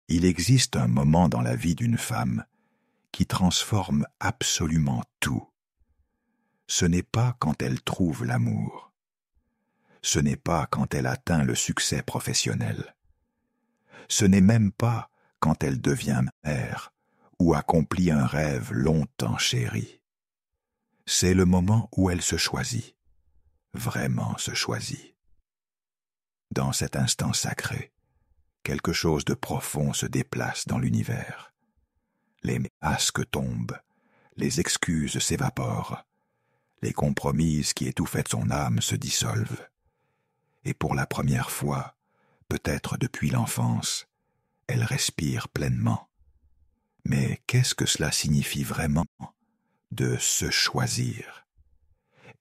Il existe un moment dans la vie d'une femme qui transforme absolument tout. Ce n'est pas quand elle trouve l'amour. Ce n'est pas quand elle atteint le succès professionnel. Ce n'est même pas quand elle devient mère ou accomplit un rêve longtemps chéri. C'est le moment où elle se choisit, vraiment se choisit. Dans cet instant sacré, quelque chose de profond se déplace dans l'univers. Les masques tombent, les excuses s'évaporent, les compromises qui étouffaient son âme se dissolvent. Et pour la première fois, peut-être depuis l'enfance, elle respire pleinement. Mais qu'est-ce que cela signifie vraiment, de se choisir?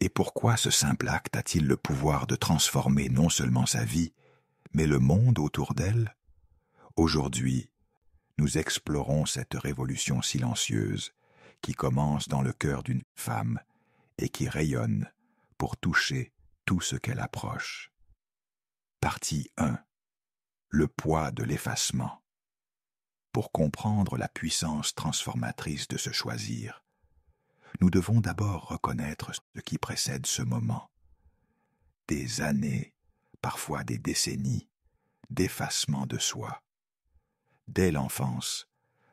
Et pourquoi ce simple acte a-t-il le pouvoir de transformer non seulement sa vie, mais le monde autour d'elle? Aujourd'hui, nous explorons cette révolution silencieuse qui commence dans le cœur d'une femme et qui rayonne pour toucher tout ce qu'elle approche. Partie 1. Le poids de l'effacement. Pour comprendre la puissance transformatrice de se choisir, nous devons d'abord reconnaître ce qui précède ce moment. Des années, parfois des décennies, d'effacement de soi. Dès l'enfance,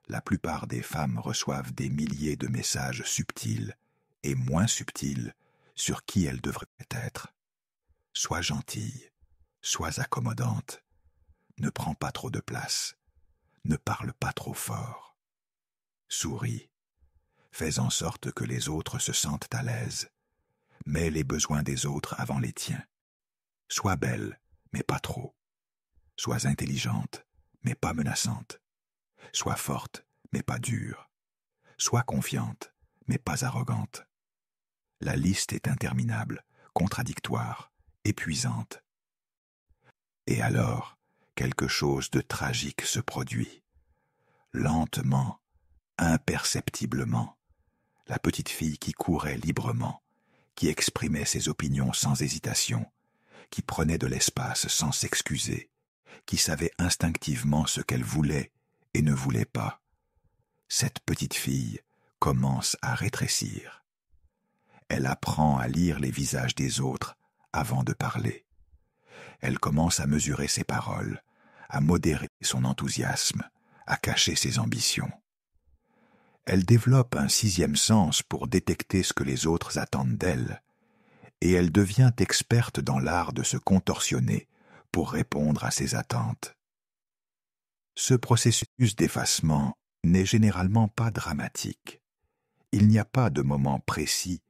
la plupart des femmes reçoivent des milliers de messages subtils et moins subtils sur qui elles devraient être. Sois gentille, sois accommodante, ne prends pas trop de place, ne parle pas trop fort. Souris, fais en sorte que les autres se sentent à l'aise. Mets les besoins des autres avant les tiens. Sois belle, mais pas trop. Sois intelligente, mais pas menaçante. Sois forte, mais pas dure. Sois confiante, mais pas arrogante. La liste est interminable, contradictoire, épuisante. Et alors, quelque chose de tragique se produit. Lentement, imperceptiblement, la petite fille qui courait librement, qui exprimait ses opinions sans hésitation, qui prenait de l'espace sans s'excuser, qui savait instinctivement ce qu'elle voulait et ne voulait pas. Cette petite fille commence à rétrécir. Elle apprend à lire les visages des autres avant de parler. Elle commence à mesurer ses paroles, à modérer son enthousiasme, à cacher ses ambitions. Elle développe un sixième sens pour détecter ce que les autres attendent d'elle, et elle devient experte dans l'art de se contorsionner pour répondre à ces attentes. Ce processus d'effacement n'est généralement pas dramatique. Il n'y a pas de moment précis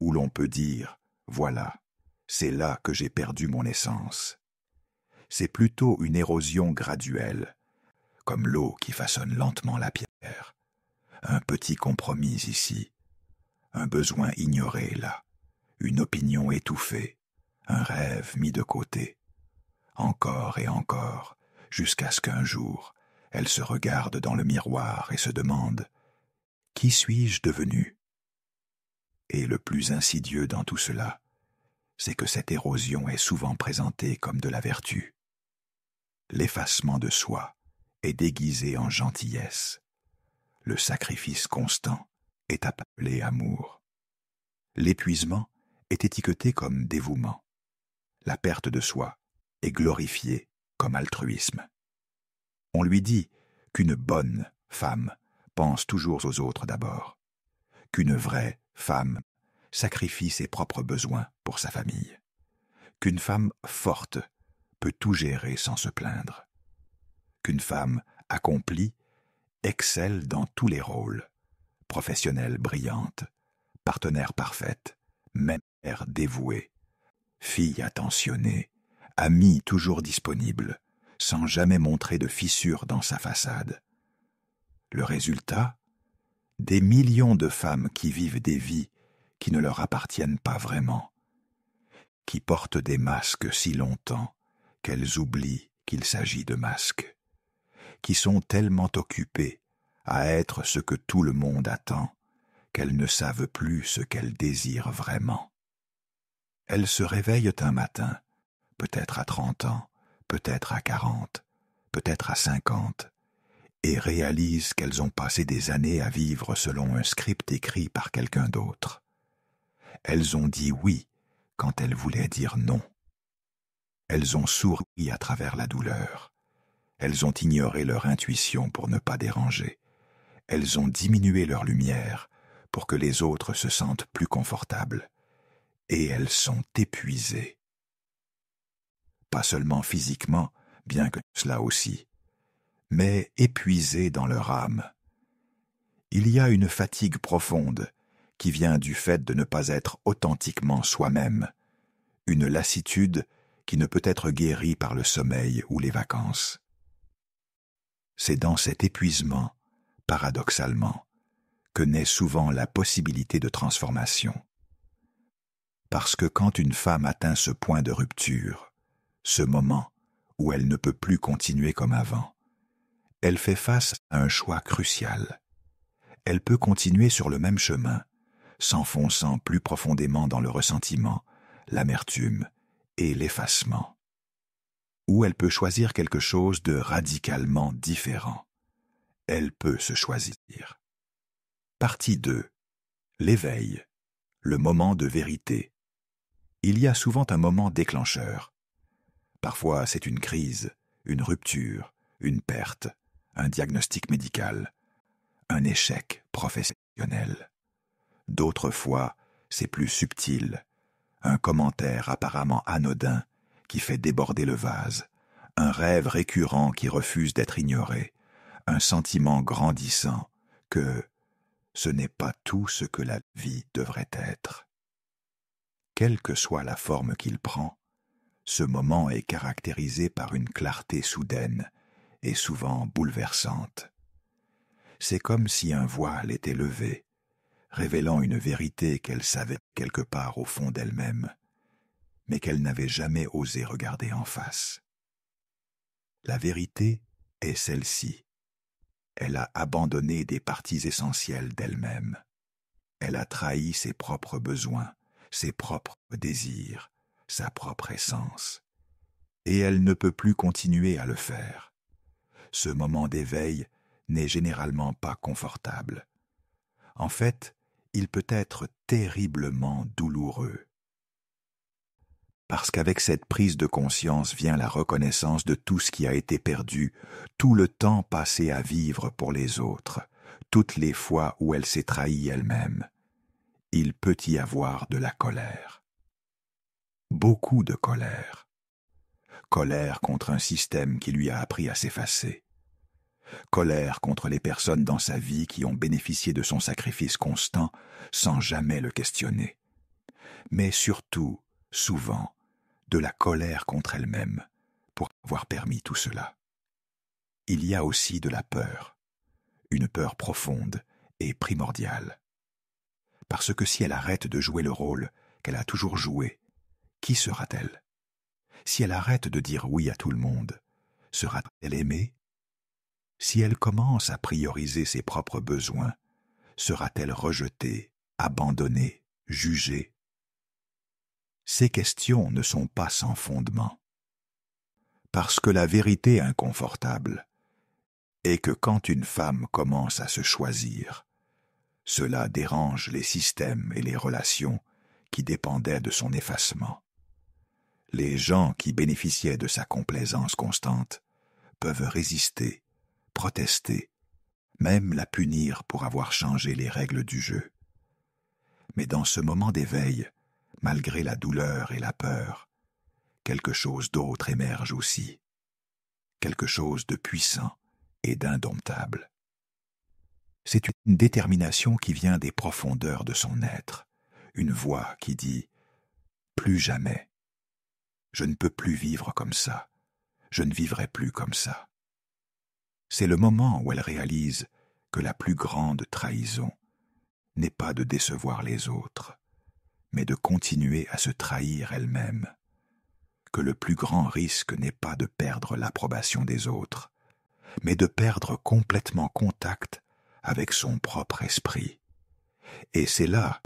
où l'on peut dire « Voilà, c'est là que j'ai perdu mon essence ». C'est plutôt une érosion graduelle, comme l'eau qui façonne lentement la pierre. Un petit compromis ici, un besoin ignoré là, une opinion étouffée, un rêve mis de côté. Encore et encore, jusqu'à ce qu'un jour, elle se regarde dans le miroir et se demande « Qui suis-je devenu ?» Et le plus insidieux dans tout cela, c'est que cette érosion est souvent présentée comme de la vertu. L'effacement de soi est déguisé en gentillesse. Le sacrifice constant est appelé amour. L'épuisement est étiqueté comme dévouement. La perte de soi est glorifiée comme altruisme. On lui dit qu'une bonne femme pense toujours aux autres d'abord, qu'une vraie femme sacrifie ses propres besoins pour sa famille, qu'une femme forte peut tout gérer sans se plaindre, qu'une femme accomplie excelle dans tous les rôles, professionnelle brillante, partenaire parfaite, mère dévouée, fille attentionnée, amie toujours disponible, sans jamais montrer de fissure dans sa façade. Le résultat, des millions de femmes qui vivent des vies qui ne leur appartiennent pas vraiment, qui portent des masques si longtemps qu'elles oublient qu'il s'agit de masques, qui sont tellement occupées à être ce que tout le monde attend qu'elles ne savent plus ce qu'elles désirent vraiment. Elles se réveillent un matin, peut-être à 30 ans, peut-être à 40, peut-être à 50, et réalisent qu'elles ont passé des années à vivre selon un script écrit par quelqu'un d'autre. Elles ont dit oui quand elles voulaient dire non. Elles ont souri à travers la douleur. Elles ont ignoré leur intuition pour ne pas déranger. Elles ont diminué leur lumière pour que les autres se sentent plus confortables. Et elles sont épuisées. Pas seulement physiquement, bien que cela aussi, mais épuisées dans leur âme. Il y a une fatigue profonde qui vient du fait de ne pas être authentiquement soi-même, une lassitude qui ne peut être guérie par le sommeil ou les vacances. C'est dans cet épuisement, paradoxalement, que naît souvent la possibilité de transformation. Parce que quand une femme atteint ce point de rupture, ce moment où elle ne peut plus continuer comme avant, elle fait face à un choix crucial. Elle peut continuer sur le même chemin, s'enfonçant plus profondément dans le ressentiment, l'amertume et l'effacement. Ou elle peut choisir quelque chose de radicalement différent. Elle peut se choisir. Partie 2. L'éveil, le moment de vérité. Il y a souvent un moment déclencheur. Parfois c'est une crise, une rupture, une perte, un diagnostic médical, un échec professionnel. D'autres fois, c'est plus subtil, un commentaire apparemment anodin qui fait déborder le vase, un rêve récurrent qui refuse d'être ignoré, un sentiment grandissant que ce n'est pas tout ce que la vie devrait être. Quelle que soit la forme qu'il prend, ce moment est caractérisé par une clarté soudaine et souvent bouleversante. C'est comme si un voile était levé, révélant une vérité qu'elle savait quelque part au fond d'elle-même, mais qu'elle n'avait jamais osé regarder en face. La vérité est celle-ci. Elle a abandonné des parties essentielles d'elle-même. Elle a trahi ses propres besoins, ses propres désirs, sa propre essence. Et elle ne peut plus continuer à le faire. Ce moment d'éveil n'est généralement pas confortable. En fait, il peut être terriblement douloureux. Parce qu'avec cette prise de conscience vient la reconnaissance de tout ce qui a été perdu, tout le temps passé à vivre pour les autres, toutes les fois où elle s'est trahie elle-même. Il peut y avoir de la colère. Beaucoup de colère. Colère contre un système qui lui a appris à s'effacer. Colère contre les personnes dans sa vie qui ont bénéficié de son sacrifice constant sans jamais le questionner. Mais surtout, souvent, de la colère contre elle-même pour avoir permis tout cela. Il y a aussi de la peur, une peur profonde et primordiale. Parce que si elle arrête de jouer le rôle qu'elle a toujours joué, qui sera-t-elle? Si elle arrête de dire oui à tout le monde, sera-t-elle aimée? Si elle commence à prioriser ses propres besoins, sera-t-elle rejetée, abandonnée, jugée? Ces questions ne sont pas sans fondement. Parce que la vérité inconfortable est que quand une femme commence à se choisir, cela dérange les systèmes et les relations qui dépendaient de son effacement. Les gens qui bénéficiaient de sa complaisance constante peuvent résister, protester, même la punir pour avoir changé les règles du jeu. Mais dans ce moment d'éveil, malgré la douleur et la peur, quelque chose d'autre émerge aussi, quelque chose de puissant et d'indomptable. C'est une détermination qui vient des profondeurs de son être, une voix qui dit « Plus jamais, je ne peux plus vivre comme ça, je ne vivrai plus comme ça ». C'est le moment où elle réalise que la plus grande trahison n'est pas de décevoir les autres, mais de continuer à se trahir elle-même, que le plus grand risque n'est pas de perdre l'approbation des autres, mais de perdre complètement contact avec son propre esprit. Et c'est là,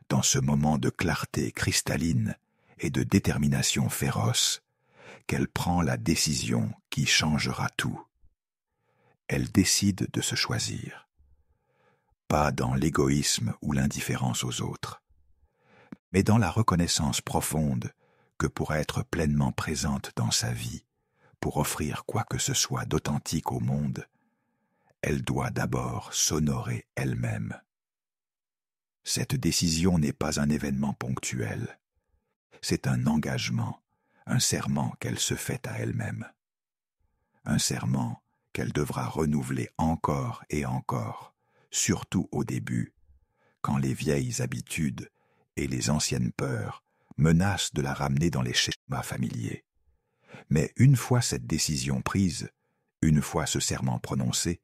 dans ce moment de clarté cristalline et de détermination féroce, qu'elle prend la décision qui changera tout. elle décide de se choisir. Pas dans l'égoïsme ou l'indifférence aux autres, mais dans la reconnaissance profonde que pour être pleinement présente dans sa vie, pour offrir quoi que ce soit d'authentique au monde, elle doit d'abord s'honorer elle-même. Cette décision n'est pas un événement ponctuel, c'est un engagement, un serment qu'elle se fait à elle-même. Un serment qu'elle devra renouveler encore et encore, surtout au début, quand les vieilles habitudes et les anciennes peurs menacent de la ramener dans les schémas familiers. Mais une fois cette décision prise, une fois ce serment prononcé,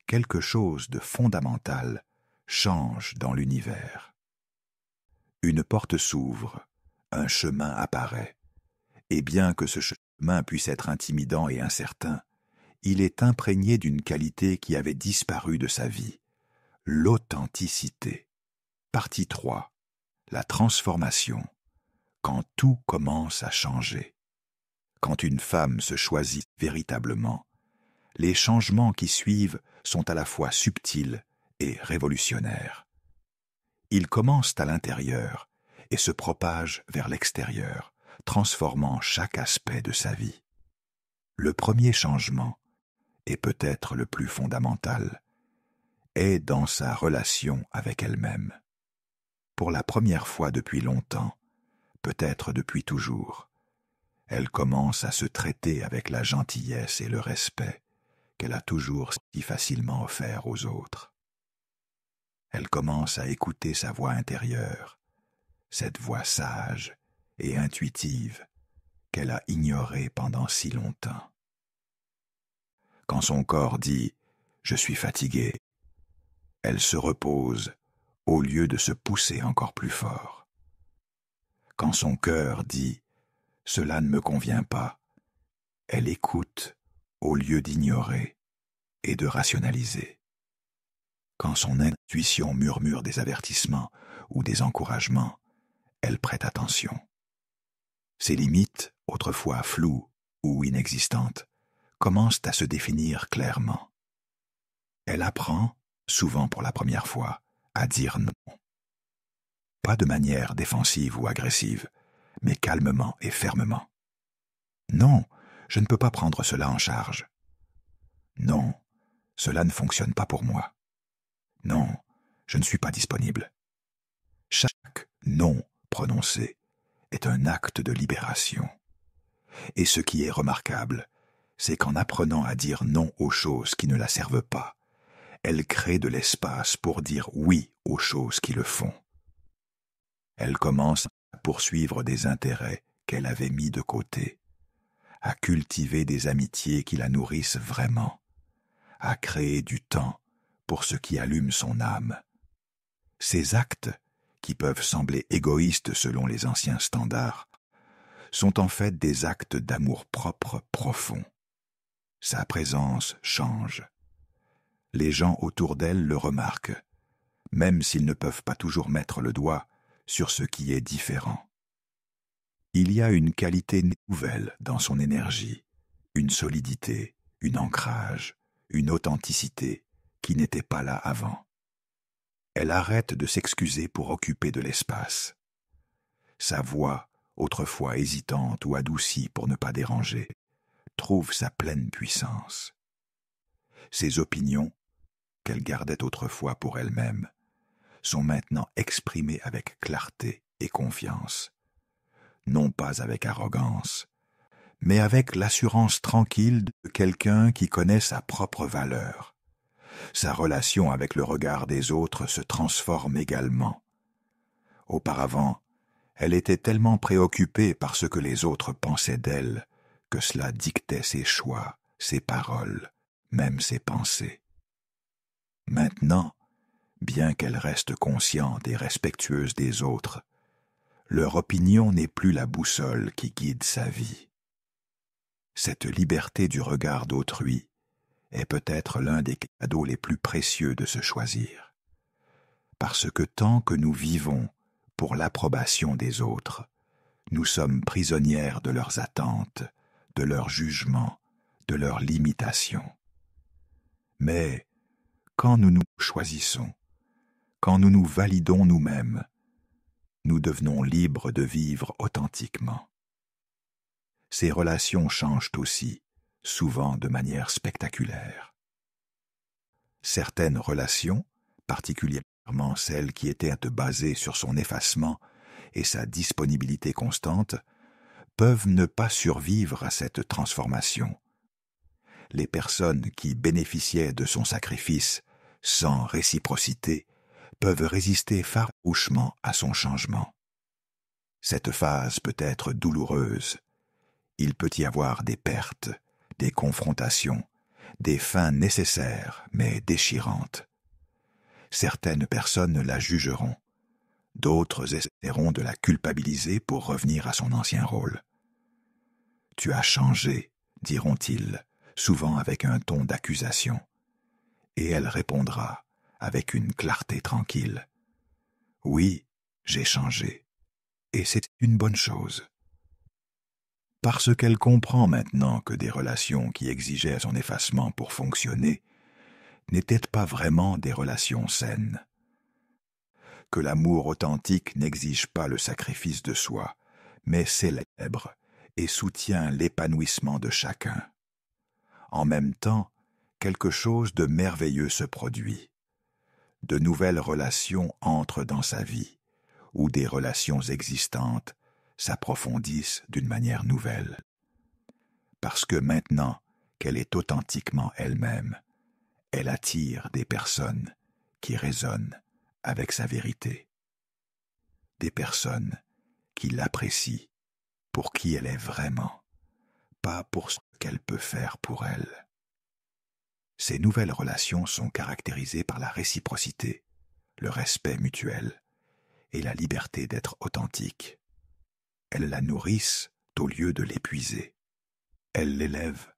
quelque chose de fondamental change dans l'univers. Une porte s'ouvre, un chemin apparaît, et bien que ce chemin puisse être intimidant et incertain, il est imprégné d'une qualité qui avait disparu de sa vie, l'authenticité. Partie 3. La transformation, quand tout commence à changer. Quand une femme se choisit véritablement, les changements qui suivent sont à la fois subtils et révolutionnaires. Ils commencent à l'intérieur et se propagent vers l'extérieur, transformant chaque aspect de sa vie. Le premier changement, et peut-être le plus fondamental, est dans sa relation avec elle-même. Pour la première fois depuis longtemps, peut-être depuis toujours, elle commence à se traiter avec la gentillesse et le respect qu'elle a toujours si facilement offert aux autres. Elle commence à écouter sa voix intérieure, cette voix sage et intuitive qu'elle a ignorée pendant si longtemps. Quand son corps dit « je suis fatiguée », elle se repose au lieu de se pousser encore plus fort. Quand son cœur dit « cela ne me convient pas », elle écoute au lieu d'ignorer et de rationaliser. Quand son intuition murmure des avertissements ou des encouragements, elle prête attention. Ses limites, autrefois floues ou inexistantes, commencent à se définir clairement. Elle apprend, souvent pour la première fois, à dire non. Pas de manière défensive ou agressive, mais calmement et fermement. Non, je ne peux pas prendre cela en charge. Non, cela ne fonctionne pas pour moi. Non, je ne suis pas disponible. Chaque non prononcé est un acte de libération. Et ce qui est remarquable, c'est qu'en apprenant à dire non aux choses qui ne la servent pas, elle crée de l'espace pour dire oui aux choses qui le font. Elle commence à poursuivre des intérêts qu'elle avait mis de côté, à cultiver des amitiés qui la nourrissent vraiment, à créer du temps pour ce qui allume son âme. Ces actes, qui peuvent sembler égoïstes selon les anciens standards, sont en fait des actes d'amour-propre profond. Sa présence change. Les gens autour d'elle le remarquent, même s'ils ne peuvent pas toujours mettre le doigt sur ce qui est différent. Il y a une qualité nouvelle dans son énergie, une solidité, un ancrage, une authenticité qui n'était pas là avant. Elle arrête de s'excuser pour occuper de l'espace. Sa voix, autrefois hésitante ou adoucie pour ne pas déranger, trouve sa pleine puissance. Ses opinions, qu'elle gardait autrefois pour elle-même, sont maintenant exprimées avec clarté et confiance, non pas avec arrogance, mais avec l'assurance tranquille de quelqu'un qui connaît sa propre valeur. Sa relation avec le regard des autres se transforme également. Auparavant, elle était tellement préoccupée par ce que les autres pensaient d'elle que cela dictait ses choix, ses paroles, même ses pensées. Maintenant, bien qu'elle reste consciente et respectueuse des autres, leur opinion n'est plus la boussole qui guide sa vie. Cette liberté du regard d'autrui est peut-être l'un des cadeaux les plus précieux de se choisir. Parce que tant que nous vivons pour l'approbation des autres, nous sommes prisonnières de leurs attentes, de leurs jugements, de leurs limitations. Mais quand nous nous choisissons, quand nous nous validons nous-mêmes, nous devenons libres de vivre authentiquement. Ces relations changent aussi, souvent de manière spectaculaire. Certaines relations, particulièrement celles qui étaient basées sur son effacement et sa disponibilité constante, peuvent ne pas survivre à cette transformation. Les personnes qui bénéficiaient de son sacrifice sans réciprocité peuvent résister farouchement à son changement. Cette phase peut être douloureuse. Il peut y avoir des pertes, des confrontations, des fins nécessaires mais déchirantes. Certaines personnes la jugeront, d'autres essaieront de la culpabiliser pour revenir à son ancien rôle. « Tu as changé », diront-ils, souvent avec un ton d'accusation. Et elle répondra, avec une clarté tranquille, « Oui, j'ai changé, et c'est une bonne chose. » Parce qu'elle comprend maintenant que des relations qui exigeaient son effacement pour fonctionner n'étaient pas vraiment des relations saines. Que l'amour authentique n'exige pas le sacrifice de soi, mais célèbre et soutient l'épanouissement de chacun. En même temps, quelque chose de merveilleux se produit. De nouvelles relations entrent dans sa vie, ou des relations existantes s'approfondissent d'une manière nouvelle. Parce que maintenant qu'elle est authentiquement elle-même, elle attire des personnes qui résonnent avec sa vérité. Des personnes qui l'apprécient pour qui elle est vraiment, pas pour ce qu'elle peut faire pour elles. Ces nouvelles relations sont caractérisées par la réciprocité, le respect mutuel et la liberté d'être authentique. Elles la nourrissent au lieu de l'épuiser. Elles l'élèvent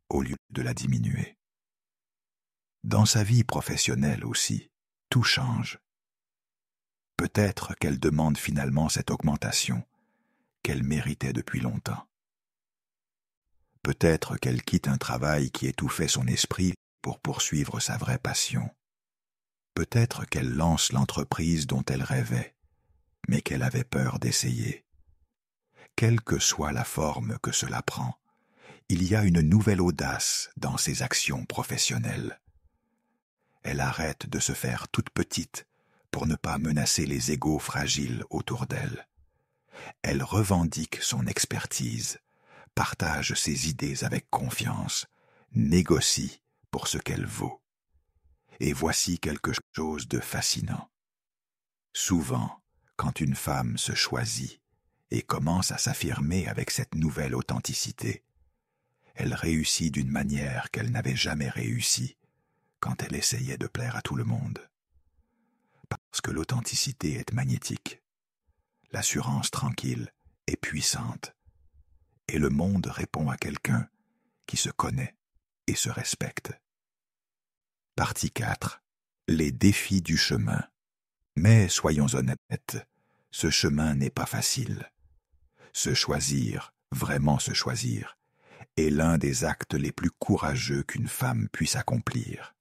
au lieu de la diminuer. Dans sa vie professionnelle aussi, tout change. Peut-être qu'elle demande finalement cette augmentation qu'elle méritait depuis longtemps. Peut-être qu'elle quitte un travail qui étouffait son esprit pour poursuivre sa vraie passion. Peut-être qu'elle lance l'entreprise dont elle rêvait, mais qu'elle avait peur d'essayer. Quelle que soit la forme que cela prend, il y a une nouvelle audace dans ses actions professionnelles. Elle arrête de se faire toute petite pour ne pas menacer les égos fragiles autour d'elle. Elle revendique son expertise, partage ses idées avec confiance, négocie pour ce qu'elle vaut. Et voici quelque chose de fascinant. Souvent, quand une femme se choisit et commence à s'affirmer avec cette nouvelle authenticité, elle réussit d'une manière qu'elle n'avait jamais réussi quand elle essayait de plaire à tout le monde. Parce que l'authenticité est magnétique, l'assurance tranquille est puissante, et le monde répond à quelqu'un qui se connaît et se respecte. Partie 4. Les défis du chemin. Mais soyons honnêtes, ce chemin n'est pas facile. Se choisir, vraiment se choisir, est l'un des actes les plus courageux qu'une femme puisse accomplir.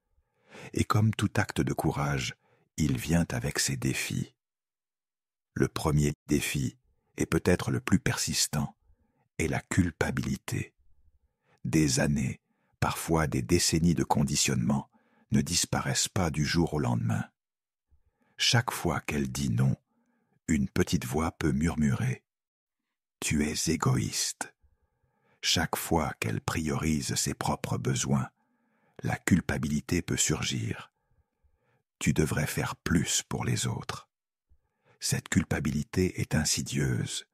Et comme tout acte de courage, il vient avec ses défis. Le premier défi, et peut-être le plus persistant, est la culpabilité. Des années, parfois des décennies de conditionnement, ne disparaissent pas du jour au lendemain. Chaque fois qu'elle dit non, une petite voix peut murmurer « Tu es égoïste ». Chaque fois qu'elle priorise ses propres besoins, la culpabilité peut surgir. Tu devrais faire plus pour les autres. Cette culpabilité est insidieuse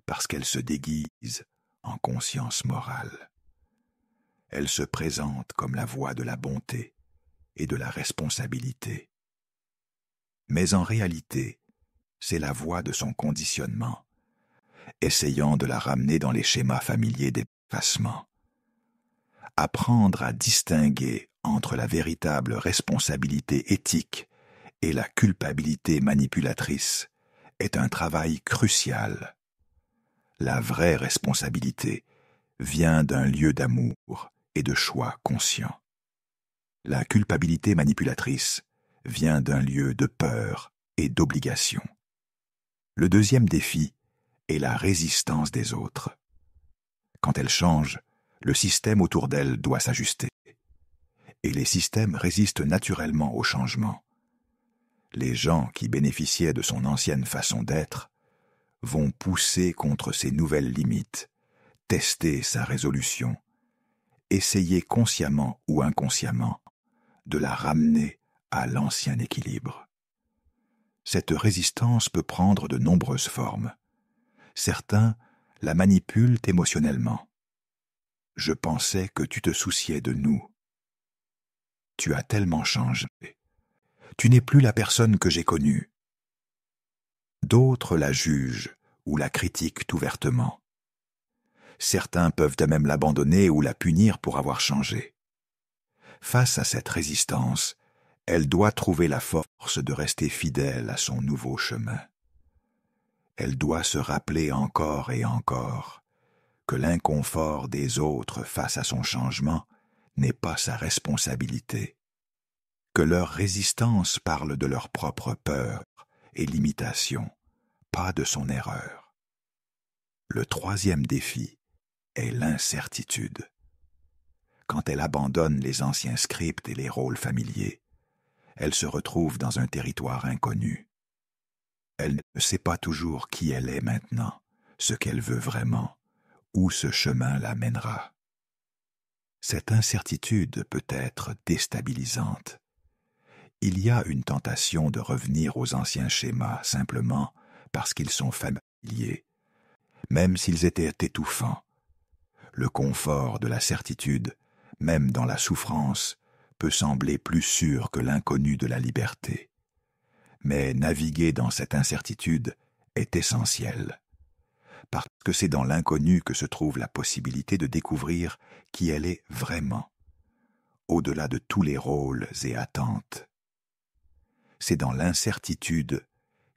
parce qu'elle se déguise en conscience morale. Elle se présente comme la voix de la bonté et de la responsabilité. Mais en réalité, c'est la voix de son conditionnement, essayant de la ramener dans les schémas familiers d'effacement. Apprendre à distinguer entre la véritable responsabilité éthique et la culpabilité manipulatrice est un travail crucial. La vraie responsabilité vient d'un lieu d'amour et de choix conscient. La culpabilité manipulatrice vient d'un lieu de peur et d'obligation. Le deuxième défi est la résistance des autres. Quand elle change, le système autour d'elle doit s'ajuster. Et les systèmes résistent naturellement au changement. Les gens qui bénéficiaient de son ancienne façon d'être vont pousser contre ses nouvelles limites, tester sa résolution, essayer consciemment ou inconsciemment de la ramener à l'ancien équilibre. Cette résistance peut prendre de nombreuses formes. Certains la manipulent émotionnellement. Je pensais que tu te souciais de nous. Tu as tellement changé. Tu n'es plus la personne que j'ai connue. D'autres la jugent ou la critiquent ouvertement. Certains peuvent même l'abandonner ou la punir pour avoir changé. Face à cette résistance, elle doit trouver la force de rester fidèle à son nouveau chemin. Elle doit se rappeler encore et encore que l'inconfort des autres face à son changement n'est pas sa responsabilité, que leur résistance parle de leur propre peur et limitation, pas de son erreur. Le troisième défi est l'incertitude. Quand elle abandonne les anciens scripts et les rôles familiers, elle se retrouve dans un territoire inconnu. Elle ne sait pas toujours qui elle est maintenant, ce qu'elle veut vraiment, où ce chemin la mènera. Cette incertitude peut être déstabilisante. Il y a une tentation de revenir aux anciens schémas simplement parce qu'ils sont familiers, même s'ils étaient étouffants. Le confort de la certitude, même dans la souffrance, peut sembler plus sûr que l'inconnu de la liberté. Mais naviguer dans cette incertitude est essentiel, parce que c'est dans l'inconnu que se trouve la possibilité de découvrir qui elle est vraiment, au-delà de tous les rôles et attentes. C'est dans l'incertitude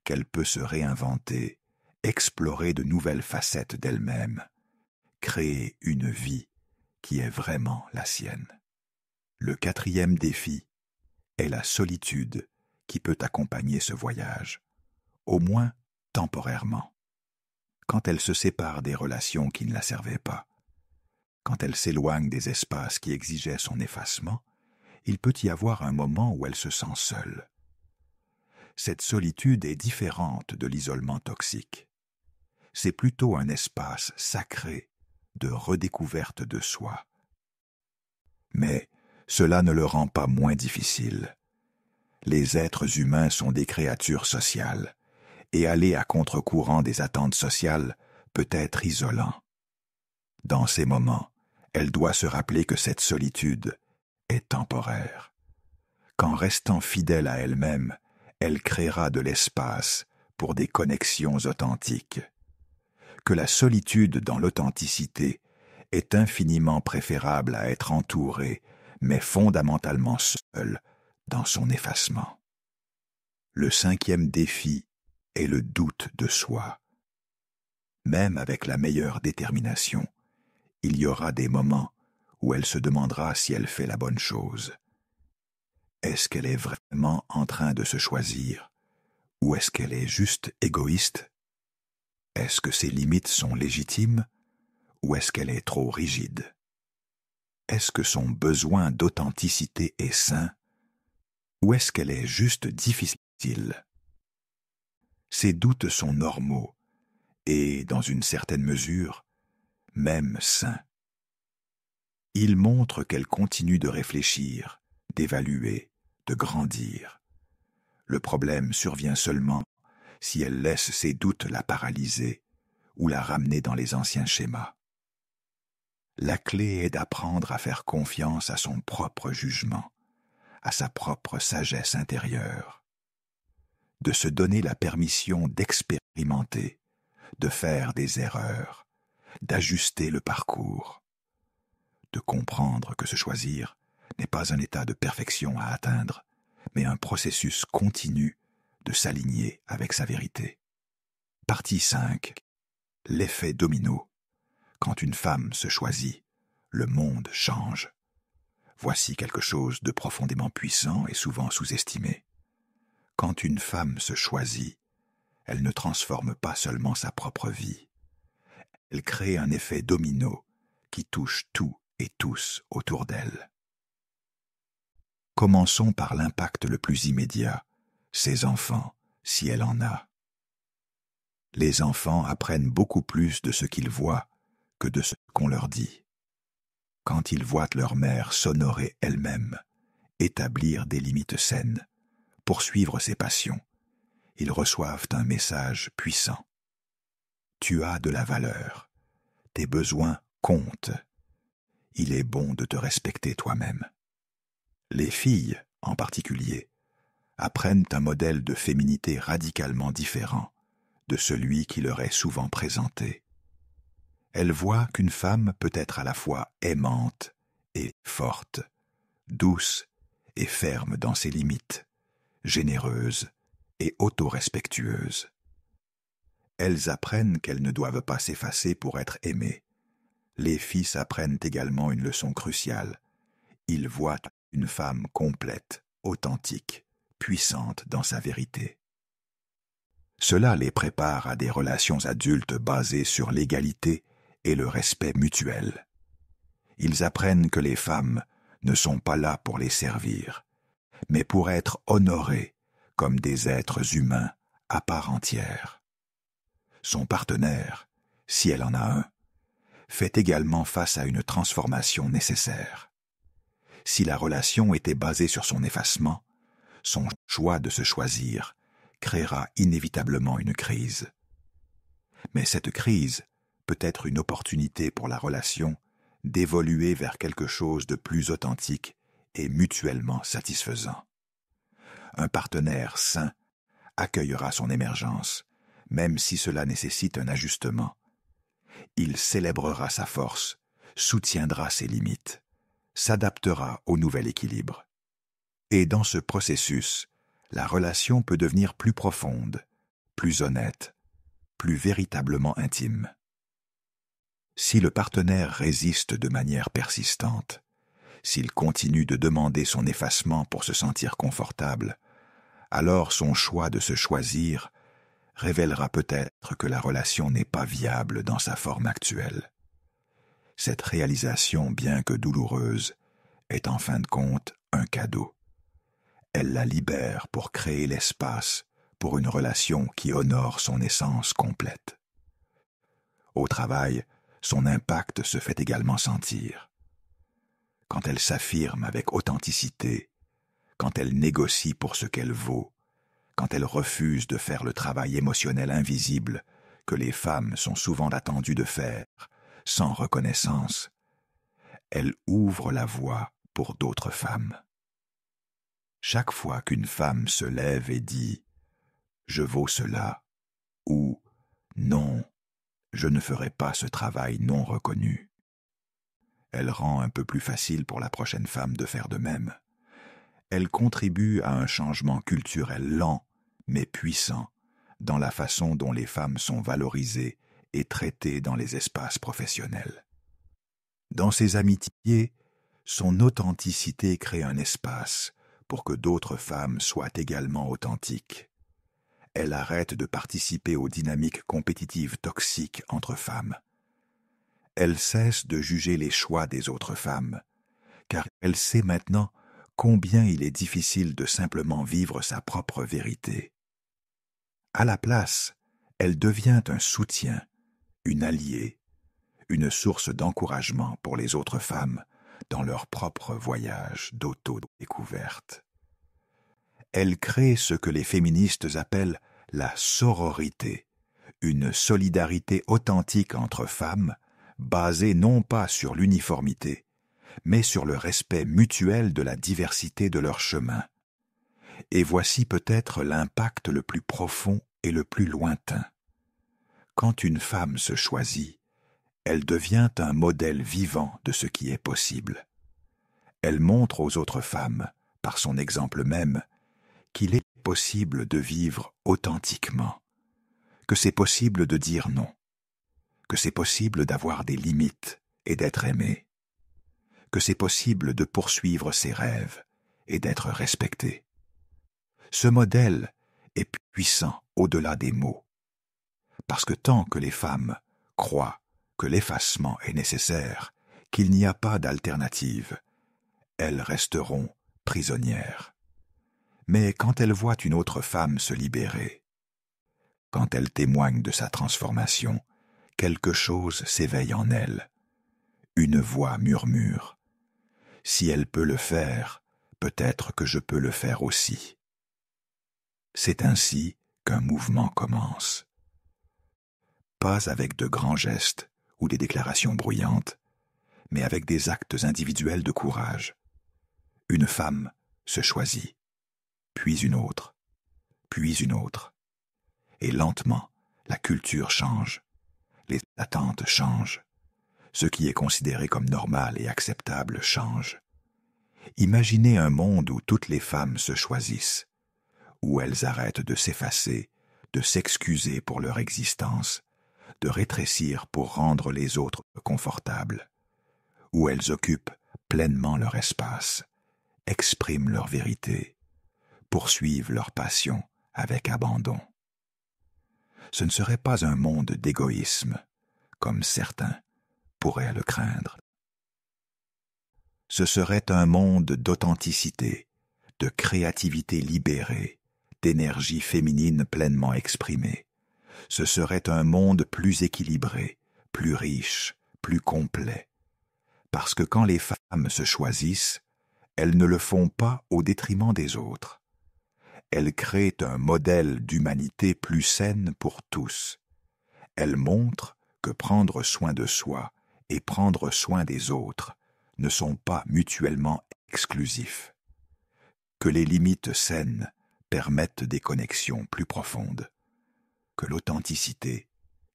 qu'elle peut se réinventer, explorer de nouvelles facettes d'elle-même, créer une vie qui est vraiment la sienne. Le quatrième défi est la solitude qui peut accompagner ce voyage, au moins temporairement. Quand elle se sépare des relations qui ne la servaient pas, quand elle s'éloigne des espaces qui exigeaient son effacement, il peut y avoir un moment où elle se sent seule. Cette solitude est différente de l'isolement toxique. C'est plutôt un espace sacré de redécouverte de soi. Mais cela ne le rend pas moins difficile. Les êtres humains sont des créatures sociales, et aller à contre-courant des attentes sociales peut être isolant. Dans ces moments, elle doit se rappeler que cette solitude est temporaire, qu'en restant fidèle à elle-même, elle créera de l'espace pour des connexions authentiques, que la solitude dans l'authenticité est infiniment préférable à être entourée, mais fondamentalement seule dans son effacement. Le cinquième défi est le doute de soi. Même avec la meilleure détermination, il y aura des moments où elle se demandera si elle fait la bonne chose. Est-ce qu'elle est vraiment en train de se choisir, ou est-ce qu'elle est juste égoïste? Est-ce que ses limites sont légitimes, ou est-ce qu'elle est trop rigide? Est-ce que son besoin d'authenticité est sain, ou est-ce qu'elle est juste difficile? Ces doutes sont normaux et, dans une certaine mesure, même sains. Ils montrent qu'elle continue de réfléchir, d'évaluer, de grandir. Le problème survient seulement si elle laisse ses doutes la paralyser ou la ramener dans les anciens schémas. La clé est d'apprendre à faire confiance à son propre jugement, à sa propre sagesse intérieure, de se donner la permission d'expérimenter, de faire des erreurs, d'ajuster le parcours, de comprendre que se choisir n'est pas un état de perfection à atteindre, mais un processus continu de s'aligner avec sa vérité. Partie 5. L'effet domino. Quand une femme se choisit, le monde change. Voici quelque chose de profondément puissant et souvent sous-estimé. Quand une femme se choisit, elle ne transforme pas seulement sa propre vie. Elle crée un effet domino qui touche tout et tous autour d'elle. Commençons par l'impact le plus immédiat, ses enfants, si elle en a. Les enfants apprennent beaucoup plus de ce qu'ils voient que de ce qu'on leur dit. Quand ils voient leur mère s'honorer elle-même, établir des limites saines, poursuivre ses passions, ils reçoivent un message puissant. Tu as de la valeur. Tes besoins comptent. Il est bon de te respecter toi-même. Les filles, en particulier, apprennent un modèle de féminité radicalement différent de celui qui leur est souvent présenté. Elles voient qu'une femme peut être à la fois aimante et forte, douce et ferme dans ses limites, généreuse et autorespectueuse. Elles apprennent qu'elles ne doivent pas s'effacer pour être aimées. Les fils apprennent également une leçon cruciale. Ils voient une femme complète, authentique, puissante dans sa vérité. Cela les prépare à des relations adultes basées sur l'égalité et le respect mutuel. Ils apprennent que les femmes ne sont pas là pour les servir, mais pour être honorées comme des êtres humains à part entière. Son partenaire, si elle en a un, fait également face à une transformation nécessaire. Si la relation était basée sur son effacement, son choix de se choisir créera inévitablement une crise. Mais cette crise peut être une opportunité pour la relation d'évoluer vers quelque chose de plus authentique et mutuellement satisfaisant. Un partenaire sain accueillera son émergence, même si cela nécessite un ajustement. Il célébrera sa force, soutiendra ses limites, s'adaptera au nouvel équilibre. Et dans ce processus, la relation peut devenir plus profonde, plus honnête, plus véritablement intime. Si le partenaire résiste de manière persistante, s'il continue de demander son effacement pour se sentir confortable, alors son choix de se choisir révélera peut-être que la relation n'est pas viable dans sa forme actuelle. Cette réalisation, bien que douloureuse, est en fin de compte un cadeau. Elle la libère pour créer l'espace pour une relation qui honore son essence complète. Au travail, son impact se fait également sentir. Quand elle s'affirme avec authenticité, quand elle négocie pour ce qu'elle vaut, quand elle refuse de faire le travail émotionnel invisible que les femmes sont souvent attendues de faire, sans reconnaissance, elle ouvre la voie pour d'autres femmes. Chaque fois qu'une femme se lève et dit « Je vaux cela » ou « Non, je ne ferai pas ce travail non reconnu », elle rend un peu plus facile pour la prochaine femme de faire de même. Elle contribue à un changement culturel lent, mais puissant, dans la façon dont les femmes sont valorisées et traitées dans les espaces professionnels. Dans ses amitiés, son authenticité crée un espace pour que d'autres femmes soient également authentiques. Elle arrête de participer aux dynamiques compétitives toxiques entre femmes. Elle cesse de juger les choix des autres femmes, car elle sait maintenant combien il est difficile de simplement vivre sa propre vérité. À la place, elle devient un soutien, une alliée, une source d'encouragement pour les autres femmes dans leur propre voyage d'auto-découverte. Elle crée ce que les féministes appellent la sororité, une solidarité authentique entre femmes, basée non pas sur l'uniformité, mais sur le respect mutuel de la diversité de leur chemin. Et voici peut-être l'impact le plus profond et le plus lointain. Quand une femme se choisit, elle devient un modèle vivant de ce qui est possible. Elle montre aux autres femmes, par son exemple même, qu'il est possible de vivre authentiquement, que c'est possible de dire non, que c'est possible d'avoir des limites et d'être aimé, que c'est possible de poursuivre ses rêves et d'être respecté. Ce modèle est puissant au-delà des mots, parce que tant que les femmes croient que l'effacement est nécessaire, qu'il n'y a pas d'alternative, elles resteront prisonnières. Mais quand elles voient une autre femme se libérer, quand elles témoignent de sa transformation, quelque chose s'éveille en elles. Une voix murmure. Si elle peut le faire, peut-être que je peux le faire aussi. C'est ainsi qu'un mouvement commence. Pas avec de grands gestes ou des déclarations bruyantes, mais avec des actes individuels de courage. Une femme se choisit, puis une autre, puis une autre. Et lentement, la culture change, les attentes changent. Ce qui est considéré comme normal et acceptable change. Imaginez un monde où toutes les femmes se choisissent, où elles arrêtent de s'effacer, de s'excuser pour leur existence, de rétrécir pour rendre les autres confortables, où elles occupent pleinement leur espace, expriment leur vérité, poursuivent leur passion avec abandon. Ce ne serait pas un monde d'égoïsme, comme certains pourraient le craindre. Ce serait un monde d'authenticité, de créativité libérée, d'énergie féminine pleinement exprimée. Ce serait un monde plus équilibré, plus riche, plus complet. Parce que quand les femmes se choisissent, elles ne le font pas au détriment des autres. Elles créent un modèle d'humanité plus saine pour tous. Elles montrent que prendre soin de soi et prendre soin des autres ne sont pas mutuellement exclusifs, que les limites saines permettent des connexions plus profondes, que l'authenticité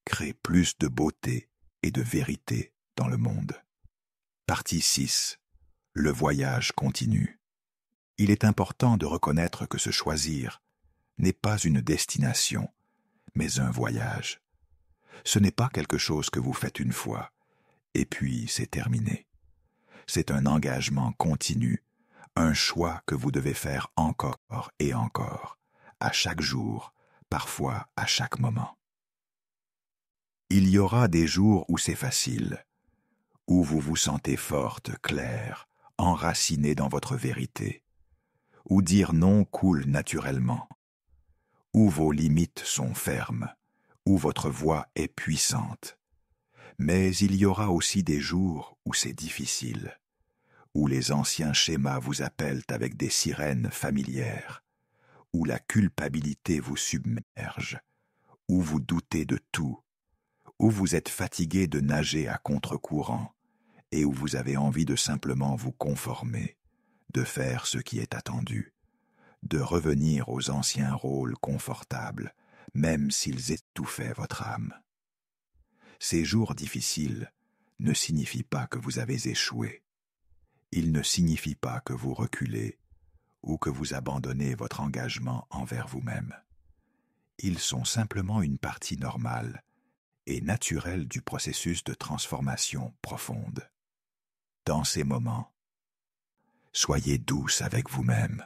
crée plus de beauté et de vérité dans le monde. Partie 6. Le voyage continue. Il est important de reconnaître que se choisir n'est pas une destination, mais un voyage. Ce n'est pas quelque chose que vous faites une fois, et puis c'est terminé. C'est un engagement continu, un choix que vous devez faire encore et encore, à chaque jour, parfois à chaque moment. Il y aura des jours où c'est facile, où vous vous sentez forte, claire, enracinée dans votre vérité, où dire non coule naturellement, où vos limites sont fermes, où votre voix est puissante. Mais il y aura aussi des jours où c'est difficile, où les anciens schémas vous appellent avec des sirènes familières, où la culpabilité vous submerge, où vous doutez de tout, où vous êtes fatigué de nager à contre-courant et où vous avez envie de simplement vous conformer, de faire ce qui est attendu, de revenir aux anciens rôles confortables, même s'ils étouffaient votre âme. Ces jours difficiles ne signifient pas que vous avez échoué. Ils ne signifient pas que vous reculez ou que vous abandonnez votre engagement envers vous-même. Ils sont simplement une partie normale et naturelle du processus de transformation profonde. Dans ces moments, soyez douce avec vous-même.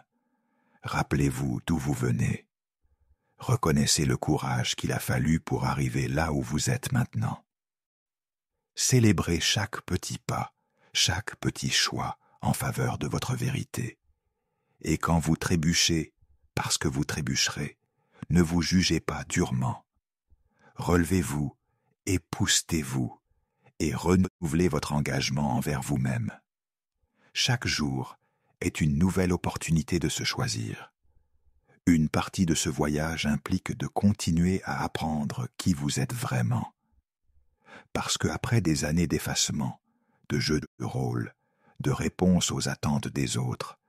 Rappelez-vous d'où vous venez. Reconnaissez le courage qu'il a fallu pour arriver là où vous êtes maintenant. Célébrez chaque petit pas, chaque petit choix en faveur de votre vérité. Et quand vous trébuchez, parce que vous trébucherez, ne vous jugez pas durement. Relevez-vous, époustez-vous et renouvelez votre engagement envers vous-même. Chaque jour est une nouvelle opportunité de se choisir. Une partie de ce voyage implique de continuer à apprendre qui vous êtes vraiment. Parce qu'après des années d'effacement, de jeu de rôle, de réponse aux attentes des autres,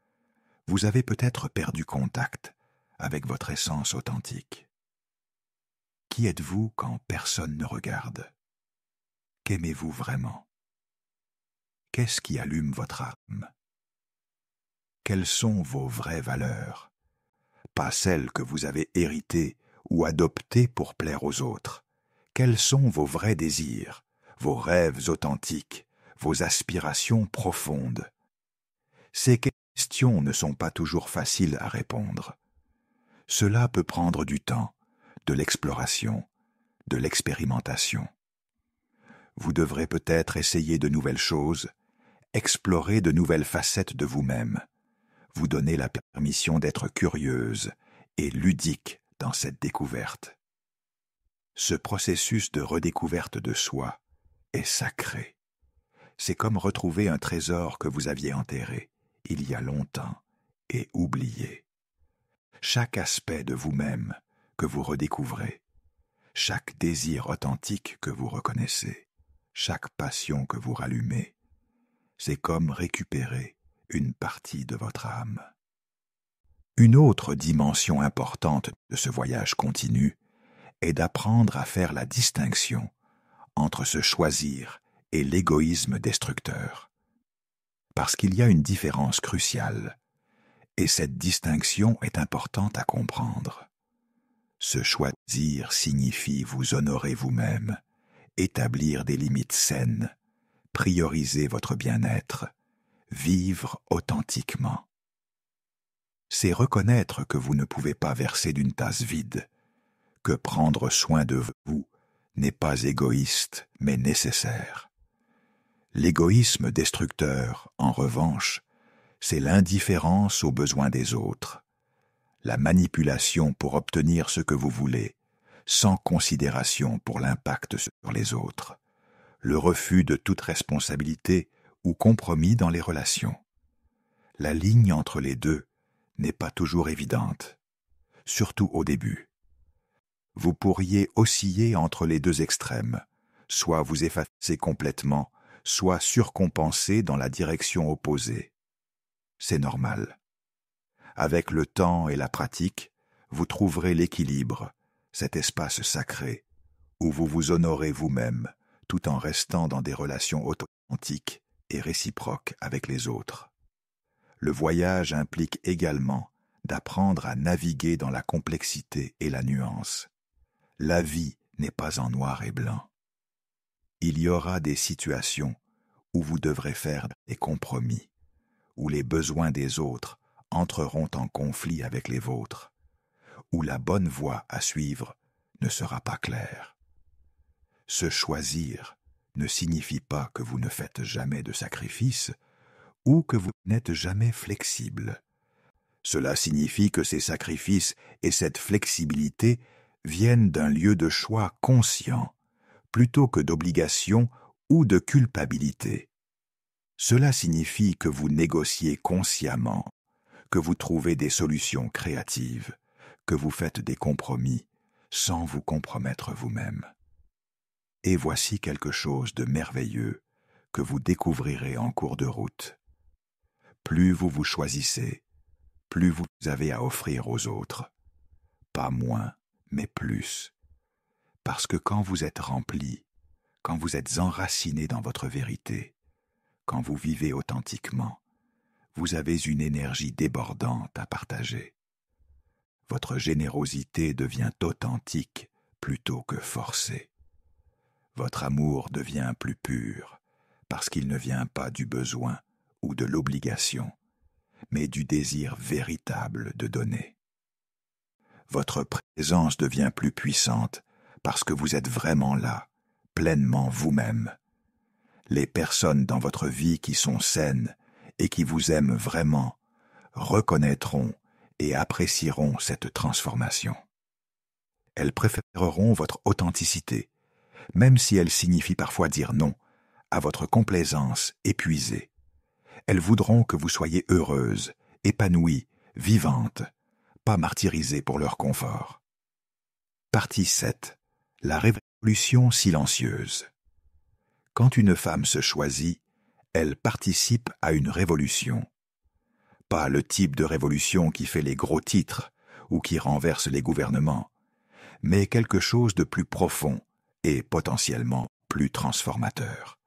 vous avez peut-être perdu contact avec votre essence authentique. Qui êtes-vous quand personne ne regarde? Qu'aimez-vous vraiment? Qu'est-ce qui allume votre âme? Quelles sont vos vraies valeurs? Pas celles que vous avez héritées ou adoptées pour plaire aux autres. Quels sont vos vrais désirs, vos rêves authentiques, vos aspirations profondes. Ces questions ne sont pas toujours faciles à répondre. Cela peut prendre du temps, de l'exploration, de l'expérimentation. Vous devrez peut-être essayer de nouvelles choses, explorer de nouvelles facettes de vous-même, vous donner la permission d'être curieuse et ludique dans cette découverte. Ce processus de redécouverte de soi est sacré. C'est comme retrouver un trésor que vous aviez enterré il y a longtemps et oublié. Chaque aspect de vous-même que vous redécouvrez, chaque désir authentique que vous reconnaissez, chaque passion que vous rallumez, c'est comme récupérer une partie de votre âme. Une autre dimension importante de ce voyage continu est d'apprendre à faire la distinction entre se choisir et l'égoïsme destructeur. Parce qu'il y a une différence cruciale, et cette distinction est importante à comprendre. Se choisir signifie vous honorer vous-même, établir des limites saines, prioriser votre bien-être, vivre authentiquement. C'est reconnaître que vous ne pouvez pas verser d'une tasse vide, que prendre soin de vous n'est pas égoïste mais nécessaire. L'égoïsme destructeur, en revanche, c'est l'indifférence aux besoins des autres, la manipulation pour obtenir ce que vous voulez, sans considération pour l'impact sur les autres, le refus de toute responsabilité ou compromis dans les relations. La ligne entre les deux n'est pas toujours évidente, surtout au début. Vous pourriez osciller entre les deux extrêmes, soit vous effacer complètement, soit surcompenser dans la direction opposée. C'est normal. Avec le temps et la pratique, vous trouverez l'équilibre, cet espace sacré, où vous vous honorez vous-même, tout en restant dans des relations authentiques et réciproques avec les autres. Le voyage implique également d'apprendre à naviguer dans la complexité et la nuance. La vie n'est pas en noir et blanc. Il y aura des situations où vous devrez faire des compromis, où les besoins des autres entreront en conflit avec les vôtres, où la bonne voie à suivre ne sera pas claire. Se choisir ne signifie pas que vous ne faites jamais de sacrifices ou que vous n'êtes jamais flexible. Cela signifie que ces sacrifices et cette flexibilité viennent d'un lieu de choix conscient, plutôt que d'obligation ou de culpabilité. Cela signifie que vous négociez consciemment, que vous trouvez des solutions créatives, que vous faites des compromis sans vous compromettre vous-même. Et voici quelque chose de merveilleux que vous découvrirez en cours de route. Plus vous vous choisissez, plus vous avez à offrir aux autres. Pas moins, mais plus. Parce que quand vous êtes rempli, quand vous êtes enraciné dans votre vérité, quand vous vivez authentiquement, vous avez une énergie débordante à partager. Votre générosité devient authentique plutôt que forcée. Votre amour devient plus pur parce qu'il ne vient pas du besoin ou de l'obligation, mais du désir véritable de donner. Votre présence devient plus puissante parce que vous êtes vraiment là, pleinement vous-même. Les personnes dans votre vie qui sont saines et qui vous aiment vraiment reconnaîtront et apprécieront cette transformation. Elles préféreront votre authenticité, même si elle signifie parfois dire non à votre complaisance épuisée. Elles voudront que vous soyez heureuse, épanouie, vivante, pas martyrisée pour leur confort. Partie 7. La révolution silencieuse. Quand une femme se choisit, elle participe à une révolution. Pas le type de révolution qui fait les gros titres ou qui renverse les gouvernements, mais quelque chose de plus profond et potentiellement plus transformateur.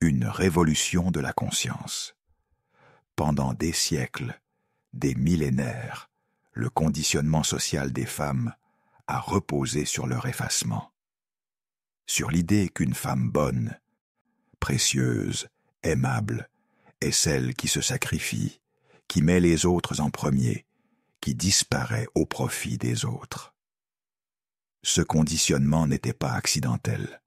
Une révolution de la conscience. Pendant des siècles, des millénaires, le conditionnement social des femmes a reposé sur leur effacement. Sur l'idée qu'une femme bonne, précieuse, aimable, est celle qui se sacrifie, qui met les autres en premier, qui disparaît au profit des autres. Ce conditionnement n'était pas accidentel.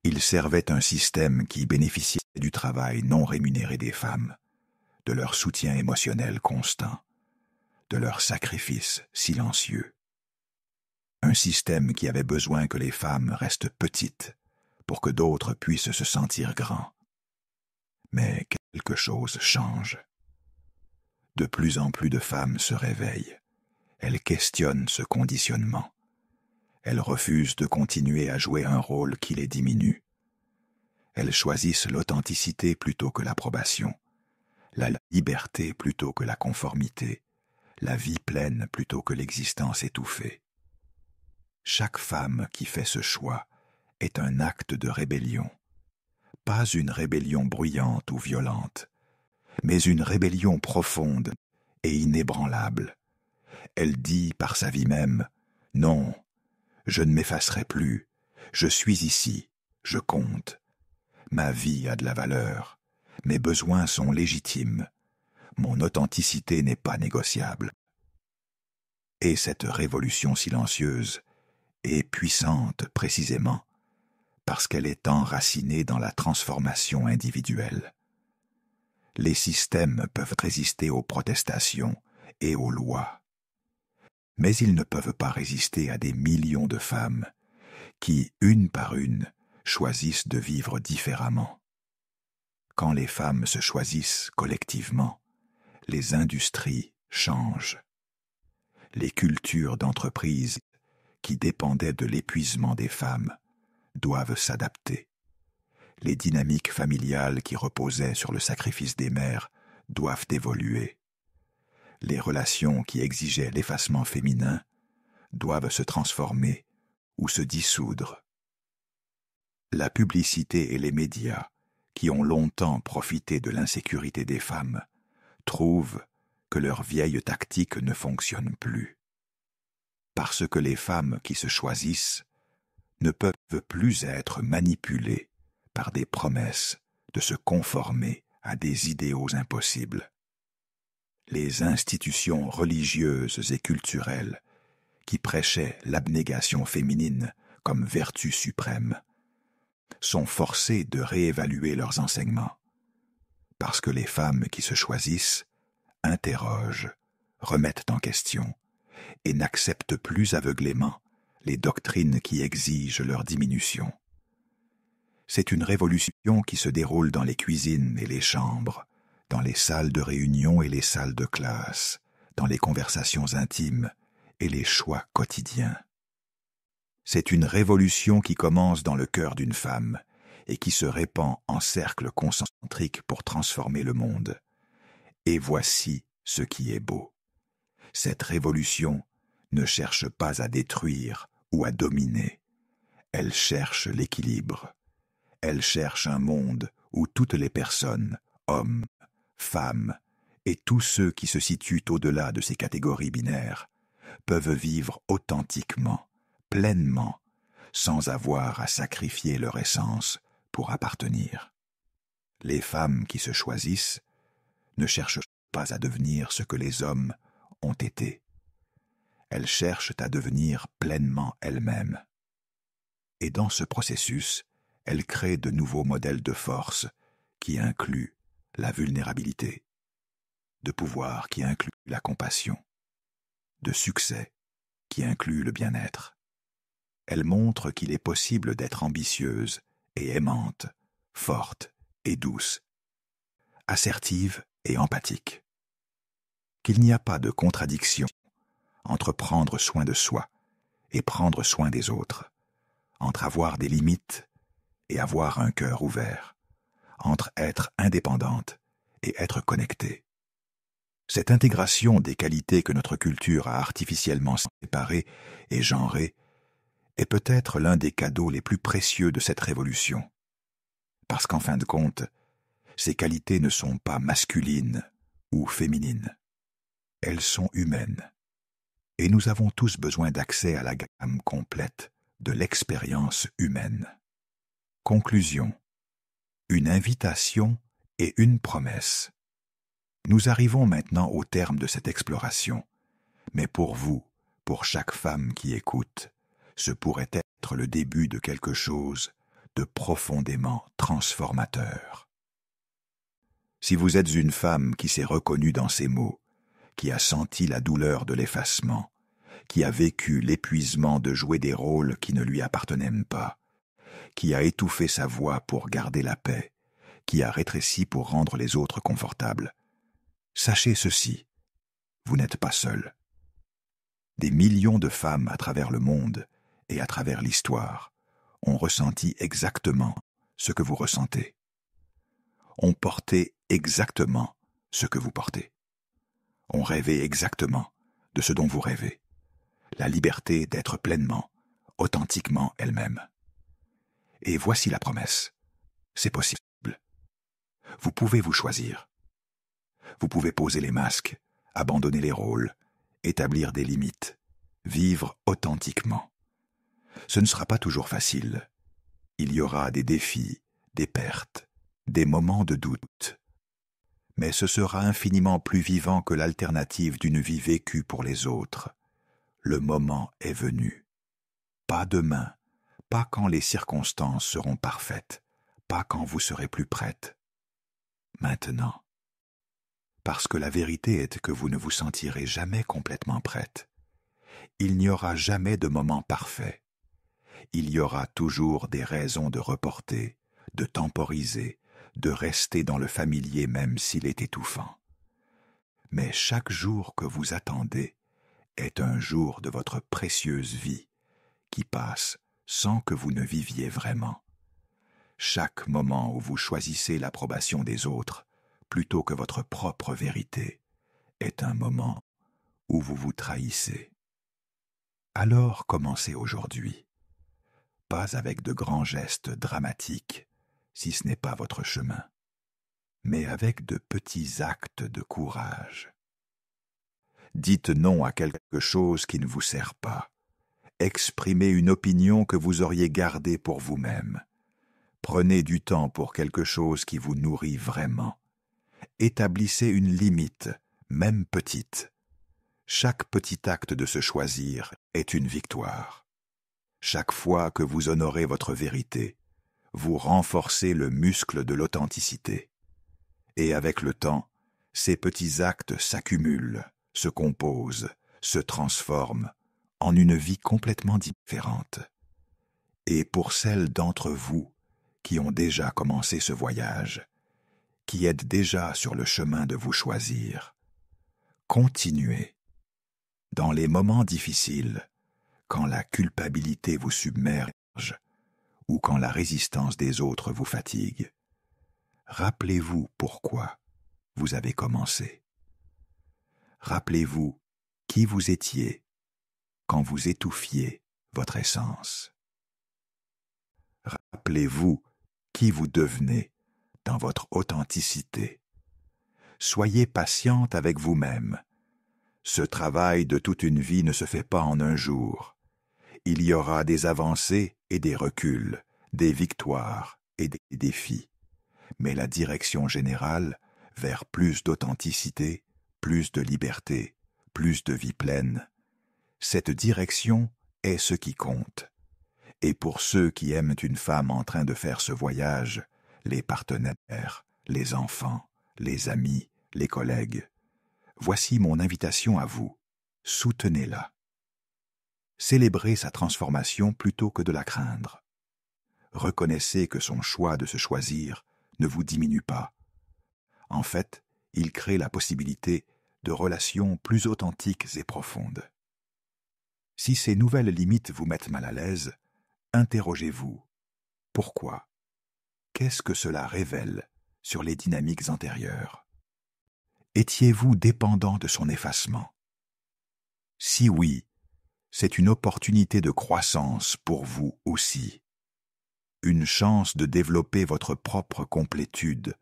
Il servait un système qui bénéficiait du travail non rémunéré des femmes, de leur soutien émotionnel constant, de leur sacrifice silencieux. Un système qui avait besoin que les femmes restent petites pour que d'autres puissent se sentir grands. Mais quelque chose change. De plus en plus de femmes se réveillent. Elles questionnent ce conditionnement. Elles refusent de continuer à jouer un rôle qui les diminue. Elles choisissent l'authenticité plutôt que l'approbation, la liberté plutôt que la conformité, la vie pleine plutôt que l'existence étouffée. Chaque femme qui fait ce choix est un acte de rébellion. Pas une rébellion bruyante ou violente, mais une rébellion profonde et inébranlable. Elle dit par sa vie même, « Non, je ne m'effacerai plus, je suis ici, je compte. Ma vie a de la valeur, mes besoins sont légitimes, mon authenticité n'est pas négociable. » Et cette révolution silencieuse est puissante précisément parce qu'elle est enracinée dans la transformation individuelle. Les systèmes peuvent résister aux protestations et aux lois, mais ils ne peuvent pas résister à des millions de femmes qui, une par une, choisissent de vivre différemment. Quand les femmes se choisissent collectivement, les industries changent. Les cultures d'entreprise qui dépendaient de l'épuisement des femmes doivent s'adapter. Les dynamiques familiales qui reposaient sur le sacrifice des mères doivent évoluer. Les relations qui exigeaient l'effacement féminin doivent se transformer ou se dissoudre. La publicité et les médias, qui ont longtemps profité de l'insécurité des femmes, trouvent que leurs vieilles tactiques ne fonctionnent plus. Parce que les femmes qui se choisissent ne peuvent plus être manipulées par des promesses de se conformer à des idéaux impossibles. Les institutions religieuses et culturelles qui prêchaient l'abnégation féminine comme vertu suprême sont forcées de réévaluer leurs enseignements, parce que les femmes qui se choisissent interrogent, remettent en question et n'acceptent plus aveuglément les doctrines qui exigent leur diminution. C'est une révolution qui se déroule dans les cuisines et les chambres, dans les salles de réunion et les salles de classe, dans les conversations intimes et les choix quotidiens. C'est une révolution qui commence dans le cœur d'une femme et qui se répand en cercles concentriques pour transformer le monde. Et voici ce qui est beau. Cette révolution ne cherche pas à détruire ou à dominer. Elle cherche l'équilibre. Elle cherche un monde où toutes les personnes, hommes, femmes, et tous ceux qui se situent au-delà de ces catégories binaires, peuvent vivre authentiquement, pleinement, sans avoir à sacrifier leur essence pour appartenir. Les femmes qui se choisissent ne cherchent pas à devenir ce que les hommes ont été. Elles cherchent à devenir pleinement elles-mêmes. Et dans ce processus, elles créent de nouveaux modèles de force qui incluent la vulnérabilité, de pouvoir qui inclut la compassion, de succès qui inclut le bien-être. Elles montrent qu'il est possible d'être ambitieuse et aimante, forte et douce, assertive et empathique. Qu'il n'y a pas de contradiction entre prendre soin de soi et prendre soin des autres, entre avoir des limites et avoir un cœur ouvert, entre être indépendante et être connectée. Cette intégration des qualités que notre culture a artificiellement séparées et genrées est peut-être l'un des cadeaux les plus précieux de cette révolution. Parce qu'en fin de compte, ces qualités ne sont pas masculines ou féminines. Elles sont humaines. Et nous avons tous besoin d'accès à la gamme complète de l'expérience humaine. Conclusion. une invitation et une promesse. Nous arrivons maintenant au terme de cette exploration, mais pour vous, pour chaque femme qui écoute, ce pourrait être le début de quelque chose de profondément transformateur. Si vous êtes une femme qui s'est reconnue dans ces mots, qui a senti la douleur de l'effacement, qui a vécu l'épuisement de jouer des rôles qui ne lui appartenaient pas, qui a étouffé sa voix pour garder la paix, qui a rétréci pour rendre les autres confortables, sachez ceci, vous n'êtes pas seul. Des millions de femmes à travers le monde et à travers l'histoire ont ressenti exactement ce que vous ressentez. Ont porté exactement ce que vous portez. Ont rêvé exactement de ce dont vous rêvez. La liberté d'être pleinement, authentiquement elle-même. Et voici la promesse. C'est possible. Vous pouvez vous choisir. Vous pouvez poser les masques, abandonner les rôles, établir des limites, vivre authentiquement. Ce ne sera pas toujours facile. Il y aura des défis, des pertes, des moments de doute. Mais ce sera infiniment plus vivant que l'alternative d'une vie vécue pour les autres. Le moment est venu. Pas demain, pas quand les circonstances seront parfaites, pas quand vous serez plus prête. Maintenant. Parce que la vérité est que vous ne vous sentirez jamais complètement prête. Il n'y aura jamais de moment parfait. Il y aura toujours des raisons de reporter, de temporiser, de rester dans le familier même s'il est étouffant. Mais chaque jour que vous attendez est un jour de votre précieuse vie qui passe sans que vous ne viviez vraiment. Chaque moment où vous choisissez l'approbation des autres plutôt que votre propre vérité est un moment où vous vous trahissez. Alors commencez aujourd'hui, pas avec de grands gestes dramatiques, si ce n'est pas votre chemin, mais avec de petits actes de courage. Dites non à quelque chose qui ne vous sert pas. Exprimez une opinion que vous auriez gardée pour vous-même. Prenez du temps pour quelque chose qui vous nourrit vraiment. Établissez une limite, même petite. Chaque petit acte de se choisir est une victoire. Chaque fois que vous honorez votre vérité, vous renforcez le muscle de l'authenticité. Et avec le temps, ces petits actes s'accumulent, se composent, se transforment en une vie complètement différente. Et pour celles d'entre vous qui ont déjà commencé ce voyage, qui êtes déjà sur le chemin de vous choisir, continuez. Dans les moments difficiles, quand la culpabilité vous submerge ou quand la résistance des autres vous fatigue, rappelez-vous pourquoi vous avez commencé. Rappelez-vous qui vous étiez quand vous étouffiez votre essence. Rappelez-vous qui vous devenez dans votre authenticité. Soyez patiente avec vous-même. Ce travail de toute une vie ne se fait pas en un jour. Il y aura des avancées et des reculs, des victoires et des défis. Mais la direction générale vers plus d'authenticité, plus de liberté, plus de vie pleine, cette direction est ce qui compte. Et pour ceux qui aiment une femme en train de faire ce voyage, les partenaires, les enfants, les amis, les collègues, voici mon invitation à vous. Soutenez-la. Célébrez sa transformation plutôt que de la craindre. Reconnaissez que son choix de se choisir ne vous diminue pas. En fait, il crée la possibilité de relations plus authentiques et profondes. Si ces nouvelles limites vous mettent mal à l'aise, interrogez-vous. Pourquoi? Qu'est-ce que cela révèle sur les dynamiques antérieures? Étiez-vous dépendant de son effacement? Si oui, c'est une opportunité de croissance pour vous aussi. Une chance de développer votre propre complétude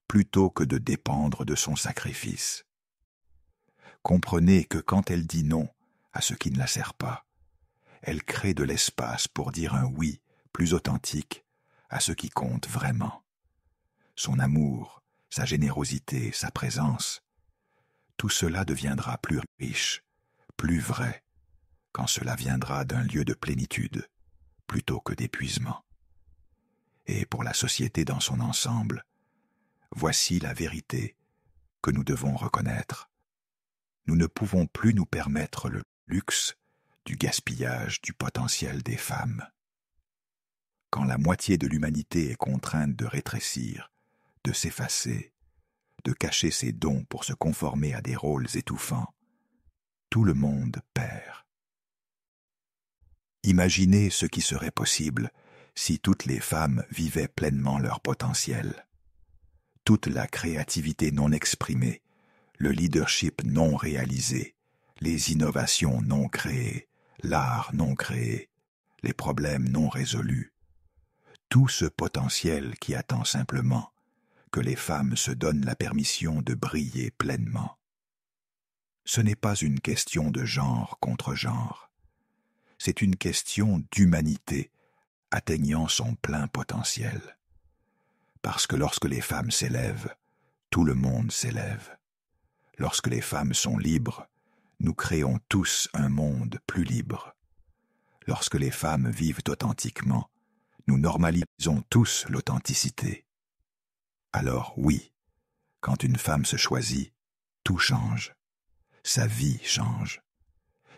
plutôt que de dépendre de son sacrifice. Comprenez que quand elle dit non à ce qui ne la sert pas, elle crée de l'espace pour dire un oui plus authentique à ce qui compte vraiment. son amour, sa générosité, sa présence, tout cela deviendra plus riche, plus vrai, quand cela viendra d'un lieu de plénitude, plutôt que d'épuisement. Et pour la société dans son ensemble, voici la vérité que nous devons reconnaître. Nous ne pouvons plus nous permettre le luxe du gaspillage du potentiel des femmes. Quand la moitié de l'humanité est contrainte de rétrécir, de s'effacer, de cacher ses dons pour se conformer à des rôles étouffants, tout le monde perd. Imaginez ce qui serait possible si toutes les femmes vivaient pleinement leur potentiel. Toute la créativité non exprimée, le leadership non réalisé, les innovations non créées, l'art non créé, les problèmes non résolus. Tout ce potentiel qui attend simplement que les femmes se donnent la permission de briller pleinement. Ce n'est pas une question de genre contre genre. C'est une question d'humanité atteignant son plein potentiel. Parce que lorsque les femmes s'élèvent, tout le monde s'élève. Lorsque les femmes sont libres, nous créons tous un monde plus libre. Lorsque les femmes vivent authentiquement, nous normalisons tous l'authenticité. Alors oui, quand une femme se choisit, tout change. Sa vie change.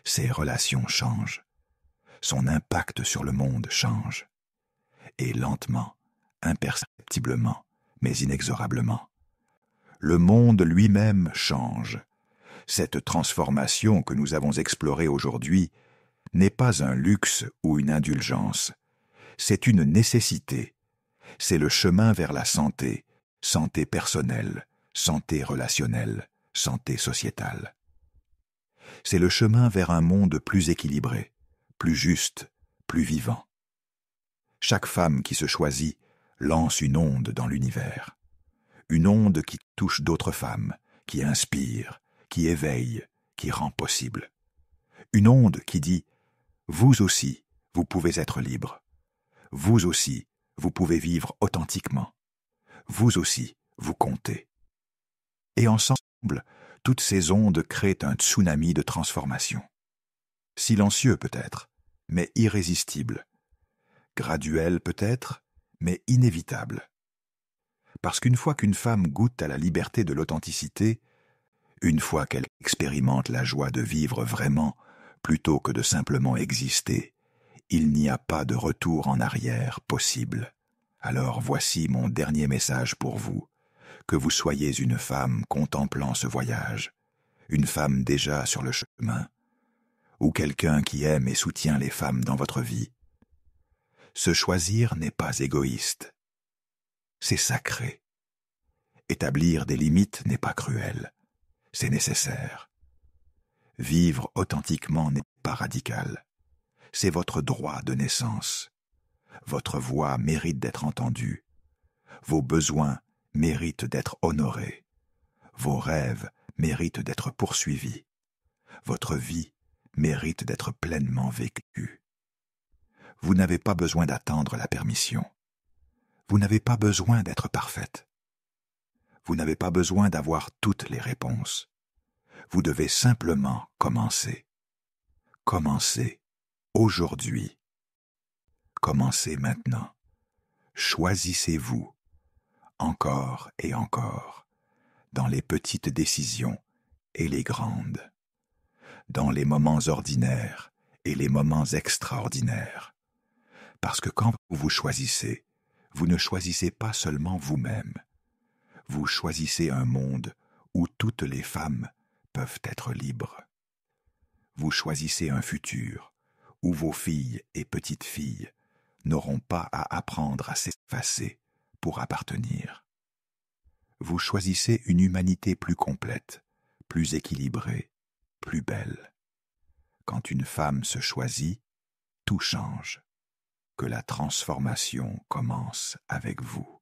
Ses relations changent. Son impact sur le monde change. Et lentement, imperceptiblement, mais inexorablement, le monde lui-même change. Cette transformation que nous avons explorée aujourd'hui n'est pas un luxe ou une indulgence. C'est une nécessité. C'est le chemin vers la santé, santé personnelle, santé relationnelle, santé sociétale. C'est le chemin vers un monde plus équilibré, plus juste, plus vivant. Chaque femme qui se choisit lance une onde dans l'univers. Une onde qui touche d'autres femmes, qui inspire, qui éveille, qui rend possible. Une onde qui dit « Vous aussi, vous pouvez être libre. Vous aussi, vous pouvez vivre authentiquement. Vous aussi, vous comptez. » Et ensemble, toutes ces ondes créent un tsunami de transformation. Silencieux peut-être, mais irrésistible. Graduel peut-être, mais inévitable. Parce qu'une fois qu'une femme goûte à la liberté de l'authenticité, une fois qu'elle expérimente la joie de vivre vraiment plutôt que de simplement exister, il n'y a pas de retour en arrière possible. Alors voici mon dernier message pour vous, que vous soyez une femme contemplant ce voyage, une femme déjà sur le chemin, ou quelqu'un qui aime et soutient les femmes dans votre vie. Se choisir n'est pas égoïste, c'est sacré. Établir des limites n'est pas cruel, c'est nécessaire. Vivre authentiquement n'est pas radical, c'est votre droit de naissance. Votre voix mérite d'être entendue, vos besoins méritent d'être honorés, vos rêves méritent d'être poursuivis, votre vie mérite d'être pleinement vécue. Vous n'avez pas besoin d'attendre la permission. Vous n'avez pas besoin d'être parfaite. Vous n'avez pas besoin d'avoir toutes les réponses. Vous devez simplement commencer. Commencez aujourd'hui. Commencez maintenant. Choisissez-vous, encore et encore, dans les petites décisions et les grandes, dans les moments ordinaires et les moments extraordinaires. Parce que quand vous choisissez, vous ne choisissez pas seulement vous-même. Vous choisissez un monde où toutes les femmes peuvent être libres. Vous choisissez un futur où vos filles et petites filles n'auront pas à apprendre à s'effacer pour appartenir. Vous choisissez une humanité plus complète, plus équilibrée, plus belle. Quand une femme se choisit, tout change. Que la transformation commence avec vous.